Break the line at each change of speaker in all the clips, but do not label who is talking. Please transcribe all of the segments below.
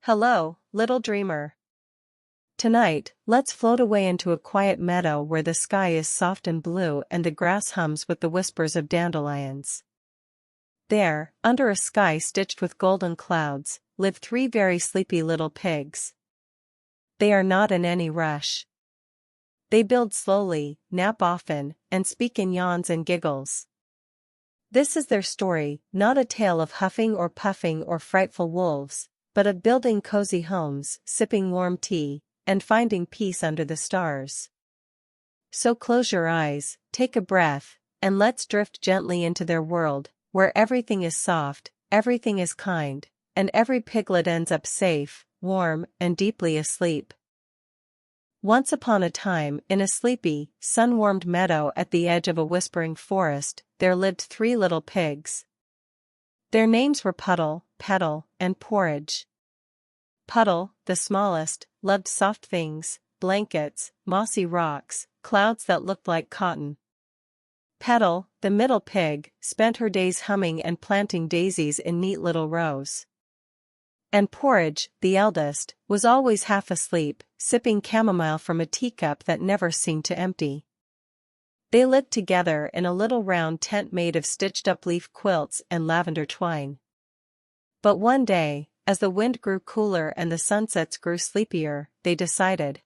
Hello, little dreamer. Tonight, let's float away into a quiet meadow where the sky is soft and blue and the grass hums with the whispers of dandelions. There, under a sky stitched with golden clouds, live three very sleepy little pigs. They are not in any rush. They build slowly, nap often, and speak in yawns and giggles. This is their story, not a tale of huffing or puffing or frightful wolves, but of building cozy homes, sipping warm tea, and finding peace under the stars. So close your eyes, take a breath, and let's drift gently into their world, where everything is soft, everything is kind, and every piglet ends up safe, warm, and deeply asleep. Once upon a time, in a sleepy, sun-warmed meadow at the edge of a whispering forest, there lived three little pigs. Their names were Puddle, Petal, and Porridge. Puddle, the smallest, loved soft things, blankets, mossy rocks, clouds that looked like cotton. Petal, the middle pig, spent her days humming and planting daisies in neat little rows. And Porridge, the eldest, was always half asleep, sipping chamomile from a teacup that never seemed to empty. They lived together in a little round tent made of stitched-up leaf quilts and lavender twine. But one day, as the wind grew cooler and the sunsets grew sleepier, they decided.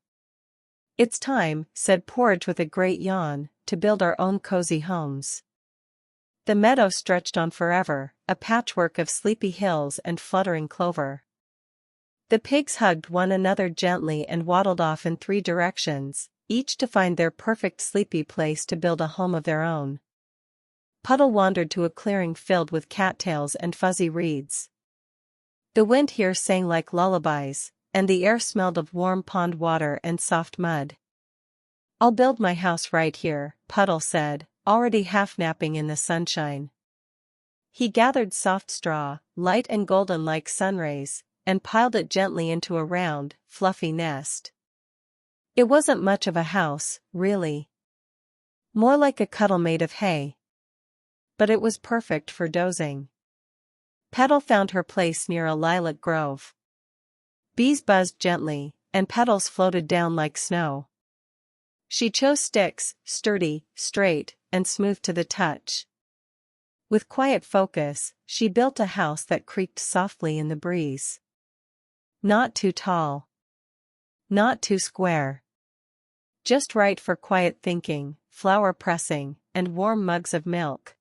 "It's time," said Porridge with a great yawn, "to build our own cozy homes." The meadow stretched on forever, a patchwork of sleepy hills and fluttering clover. The pigs hugged one another gently and waddled off in three directions, each to find their perfect sleepy place to build a home of their own. Puddle wandered to a clearing filled with cattails and fuzzy reeds. The wind here sang like lullabies, and the air smelled of warm pond water and soft mud. "I'll build my house right here," Puddle said, already half-napping in the sunshine. He gathered soft straw, light and golden like sunrays, and piled it gently into a round, fluffy nest. It wasn't much of a house, really. More like a cuddle made of hay. But it was perfect for dozing. Petal found her place near a lilac grove. Bees buzzed gently, and petals floated down like snow. She chose sticks, sturdy, straight, and smooth to the touch. With quiet focus, she built a house that creaked softly in the breeze. Not too tall. Not too square. Just right for quiet thinking, flour pressing, and warm mugs of milk.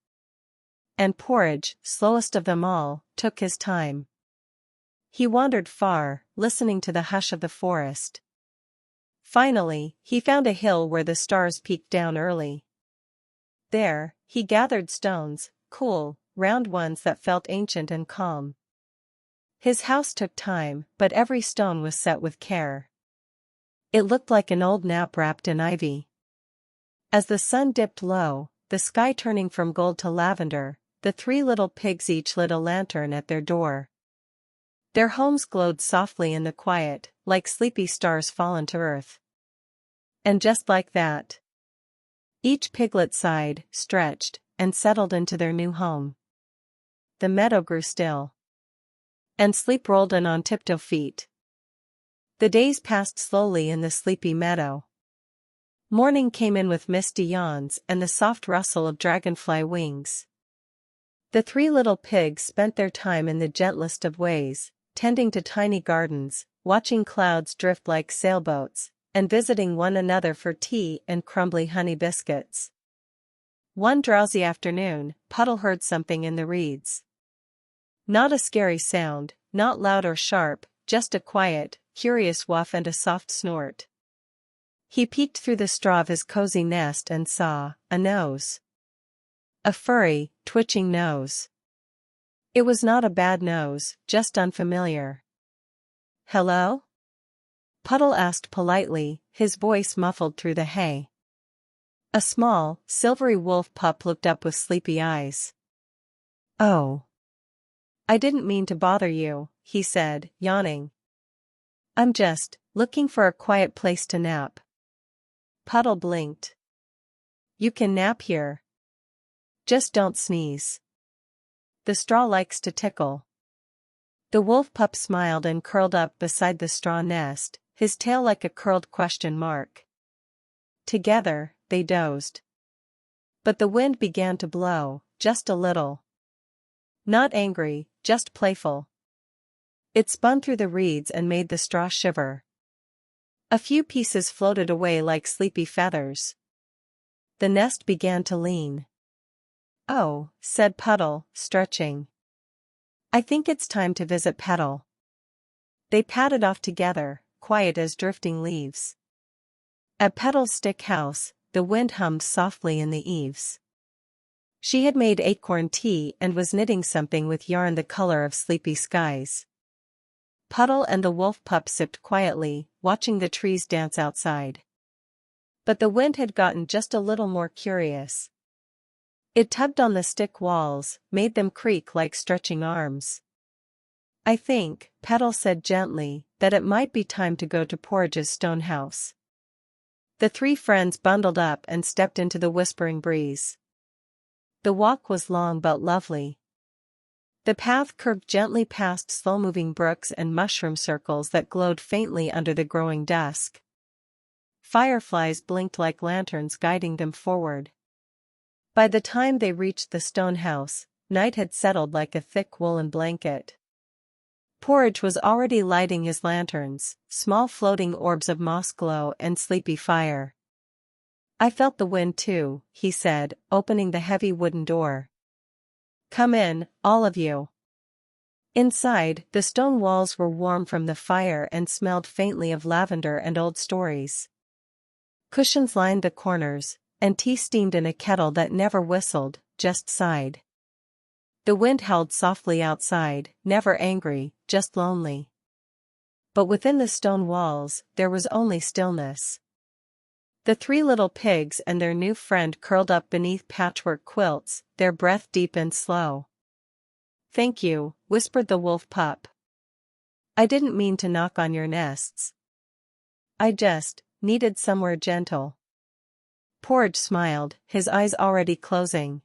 And Porridge, slowest of them all, took his time. He wandered far, listening to the hush of the forest. Finally, he found a hill where the stars peeked down early. There, he gathered stones, cool, round ones that felt ancient and calm. His house took time, but every stone was set with care. It looked like an old nap wrapped in ivy. As the sun dipped low, the sky turning from gold to lavender, the three little pigs each lit a lantern at their door. Their homes glowed softly in the quiet, like sleepy stars fallen to earth. And just like that, each piglet sighed, stretched, and settled into their new home. The meadow grew still. And sleep rolled in on tiptoe feet. The days passed slowly in the sleepy meadow. Morning came in with misty yawns and the soft rustle of dragonfly wings. The three little pigs spent their time in the gentlest of ways, tending to tiny gardens, watching clouds drift like sailboats, and visiting one another for tea and crumbly honey biscuits. One drowsy afternoon, Puddle heard something in the reeds. Not a scary sound, not loud or sharp, just a quiet, curious woof and a soft snort. He peeked through the straw of his cozy nest and saw a nose. A furry, twitching nose. It was not a bad nose, just unfamiliar. "Hello?" Puddle asked politely, his voice muffled through the hay. A small, silvery wolf pup looked up with sleepy eyes. "Oh. I didn't mean to bother you," he said, yawning. "I'm just looking for a quiet place to nap." Puddle blinked. "You can nap here. Just don't sneeze. The straw likes to tickle." The wolf pup smiled and curled up beside the straw nest, his tail like a curled question mark. Together, they dozed. But the wind began to blow, just a little. Not angry, just playful. It spun through the reeds and made the straw shiver. A few pieces floated away like sleepy feathers. The nest began to lean. "Oh," said Puddle, stretching. "I think it's time to visit Petal." They padded off together, quiet as drifting leaves. At Petal's stick house, the wind hummed softly in the eaves. She had made acorn tea and was knitting something with yarn the color of sleepy skies. Puddle and the wolf pup sipped quietly, watching the trees dance outside. But the wind had gotten just a little more curious. It tugged on the stick walls, made them creak like stretching arms. "I think," Petal said gently, "that it might be time to go to Porridge's stone house." The three friends bundled up and stepped into the whispering breeze. The walk was long but lovely. The path curved gently past slow-moving brooks and mushroom circles that glowed faintly under the growing dusk. Fireflies blinked like lanterns guiding them forward. By the time they reached the stone house, night had settled like a thick woolen blanket. Porridge was already lighting his lanterns, small floating orbs of moss glow and sleepy fire. "I felt the wind too," he said, opening the heavy wooden door. "Come in, all of you." Inside, the stone walls were warm from the fire and smelled faintly of lavender and old stories. Cushions lined the corners, and tea steamed in a kettle that never whistled, just sighed. The wind howled softly outside, never angry, just lonely. But within the stone walls, there was only stillness. The three little pigs and their new friend curled up beneath patchwork quilts, their breath deep and slow. "Thank you," whispered the wolf pup. "I didn't mean to knock on your nests. I just needed somewhere gentle." Porridge smiled, his eyes already closing.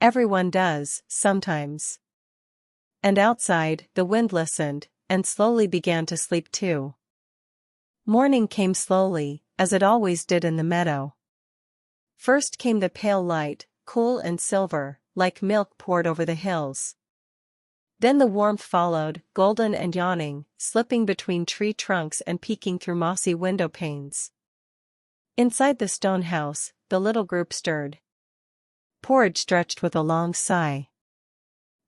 "Everyone does, sometimes." And outside, the wind listened, and slowly began to sleep too. Morning came slowly, as it always did in the meadow. First came the pale light, cool and silver, like milk poured over the hills. Then the warmth followed, golden and yawning, slipping between tree trunks and peeking through mossy window panes. Inside the stone house, the little group stirred. Porridge stretched with a long sigh.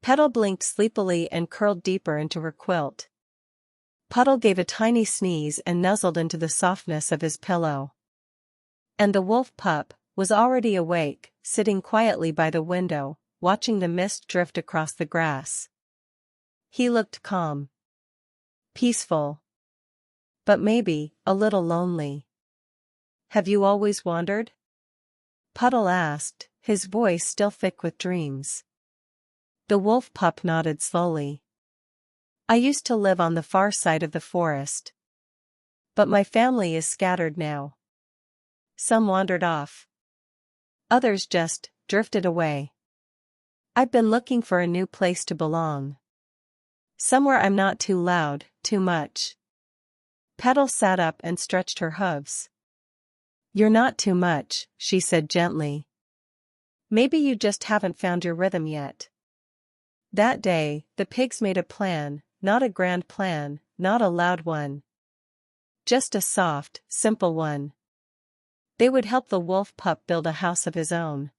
Petal blinked sleepily and curled deeper into her quilt. Puddle gave a tiny sneeze and nuzzled into the softness of his pillow. And the wolf pup was already awake, sitting quietly by the window, watching the mist drift across the grass. He looked calm. Peaceful. But maybe a little lonely. "Have you always wandered?" Puddle asked, his voice still thick with dreams. The wolf pup nodded slowly. "I used to live on the far side of the forest. But my family is scattered now. Some wandered off. Others just drifted away. I've been looking for a new place to belong. Somewhere I'm not too loud, too much." Petal sat up and stretched her hooves. "You're not too much," she said gently. "Maybe you just haven't found your rhythm yet." That day, the pigs made a plan, not a grand plan, not a loud one. Just a soft, simple one. They would help the wolf pup build a house of his own.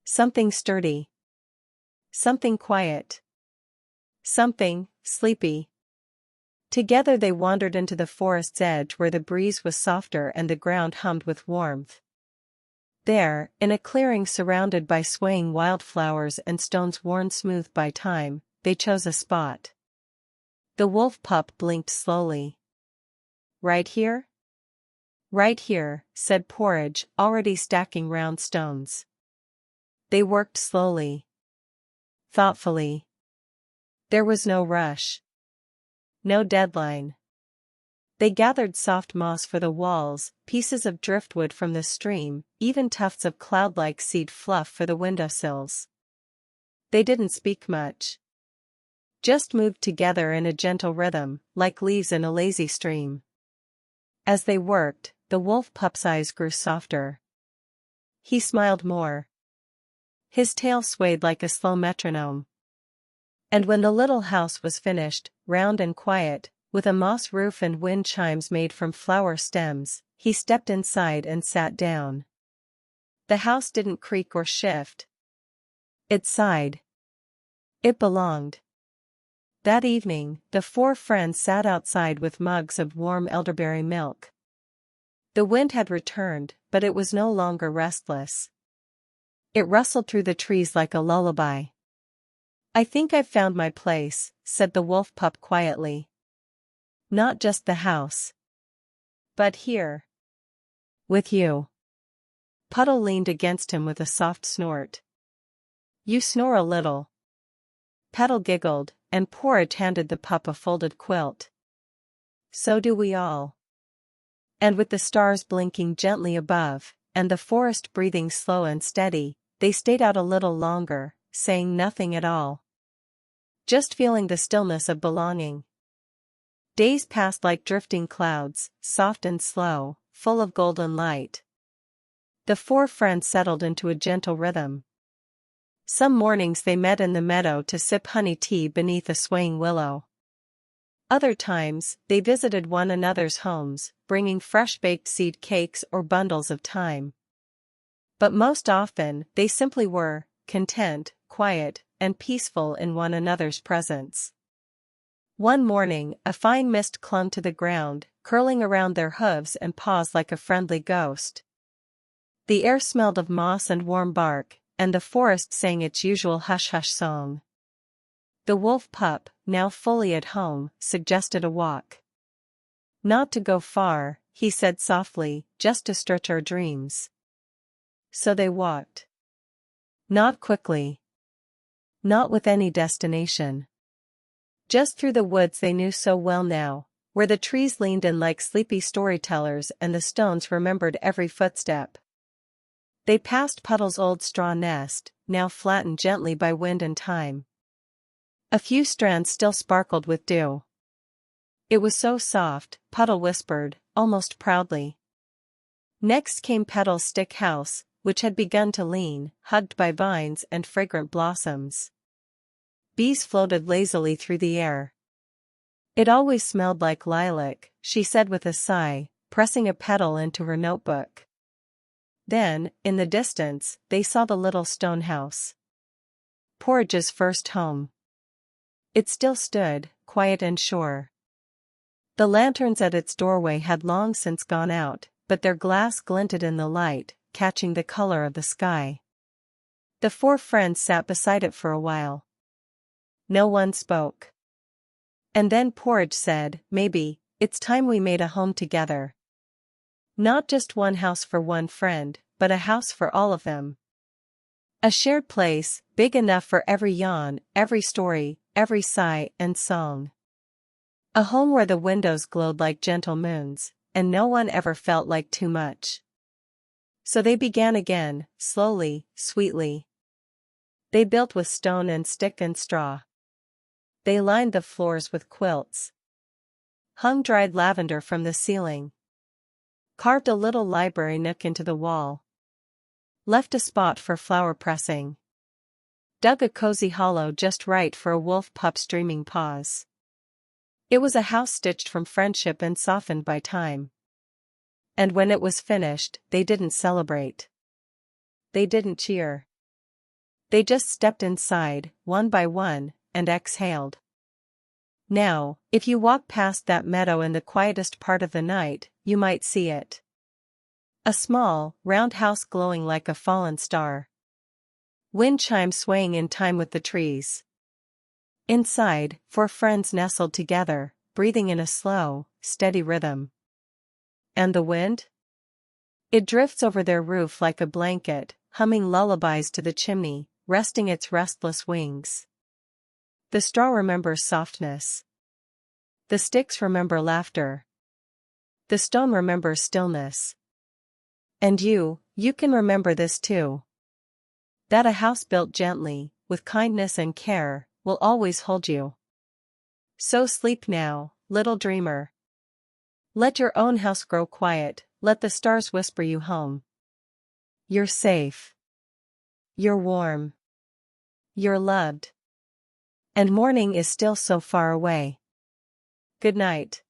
Something sturdy. Something quiet. Something sleepy. Together they wandered into the forest's edge where the breeze was softer and the ground hummed with warmth. There, in a clearing surrounded by swaying wildflowers and stones worn smooth by time, they chose a spot. The wolf pup blinked slowly. "Right here?" "Right here," said Porridge, already stacking round stones. They worked slowly. Thoughtfully. There was no rush. No deadline. They gathered soft moss for the walls, pieces of driftwood from the stream, even tufts of cloud-like seed fluff for the windowsills. They didn't speak much. just moved together in a gentle rhythm, like leaves in a lazy stream. As they worked, the wolf pup's eyes grew softer. He smiled more. His tail swayed like a slow metronome. And when the little house was finished, round and quiet, with a moss roof and wind chimes made from flower stems, he stepped inside and sat down. The house didn't creak or shift. It sighed. It belonged. That evening, the four friends sat outside with mugs of warm elderberry milk. The wind had returned, but it was no longer restless. It rustled through the trees like a lullaby. "I think I've found my place," said the wolf pup quietly. "Not just the house, but here. With you." Puddle leaned against him with a soft snort. "You snore a little." Petal giggled, and Porridge handed the pup a folded quilt. "So do we all." And with the stars blinking gently above, and the forest breathing slow and steady, they stayed out a little longer, saying nothing at all. Just feeling the stillness of belonging. Days passed like drifting clouds, soft and slow, full of golden light. The four friends settled into a gentle rhythm. Some mornings they met in the meadow to sip honey tea beneath a swaying willow. Other times, they visited one another's homes, bringing fresh-baked seed cakes or bundles of thyme. But most often, they simply were, content, quiet, and peaceful in one another's presence. One morning, a fine mist clung to the ground, curling around their hooves and paws like a friendly ghost. The air smelled of moss and warm bark, and the forest sang its usual hush-hush song. The wolf pup, now fully at home, suggested a walk. "Not to go far," he said softly, "just to stretch our dreams." So they walked. Not quickly. Not with any destination. Just through the woods they knew so well now, where the trees leaned in like sleepy storytellers and the stones remembered every footstep. They passed Puddle's old straw nest, now flattened gently by wind and time. A few strands still sparkled with dew. It was so soft, Puddle whispered, almost proudly. Next came Petal's stick house, which had begun to lean, hugged by vines and fragrant blossoms. Bees floated lazily through the air. "It always smelled like lilac," she said with a sigh, pressing a petal into her notebook. Then, in the distance, they saw the little stone house. Porridge's first home. It still stood, quiet and sure. The lanterns at its doorway had long since gone out, but their glass glinted in the light, catching the color of the sky. The four friends sat beside it for a while. No one spoke. And then Porridge said, "Maybe, it's time we made a home together. Not just one house for one friend, but a house for all of them. A shared place, big enough for every yawn, every story, every sigh and song. A home where the windows glowed like gentle moons, and no one ever felt like too much." So they began again, slowly, sweetly. They built with stone and stick and straw. They lined the floors with quilts. Hung dried lavender from the ceiling. Carved a little library nook into the wall. Left a spot for flower pressing. Dug a cozy hollow just right for a wolf pup's dreaming paws. It was a house stitched from friendship and softened by time. And when it was finished, they didn't celebrate. They didn't cheer. They just stepped inside, one by one, and exhaled. Now, if you walk past that meadow in the quietest part of the night, you might see it. A small, round house glowing like a fallen star. Wind chimes swaying in time with the trees. Inside, four friends nestled together, breathing in a slow, steady rhythm. And the wind? It drifts over their roof like a blanket, humming lullabies to the chimney, resting its restless wings. The straw remembers softness. The sticks remember laughter. The stone remembers stillness. And you can remember this too. That a house built gently, with kindness and care, will always hold you. So sleep now, little dreamer. Let your own house grow quiet, let the stars whisper you home. You're safe. You're warm. You're loved. And morning is still so far away. Good night.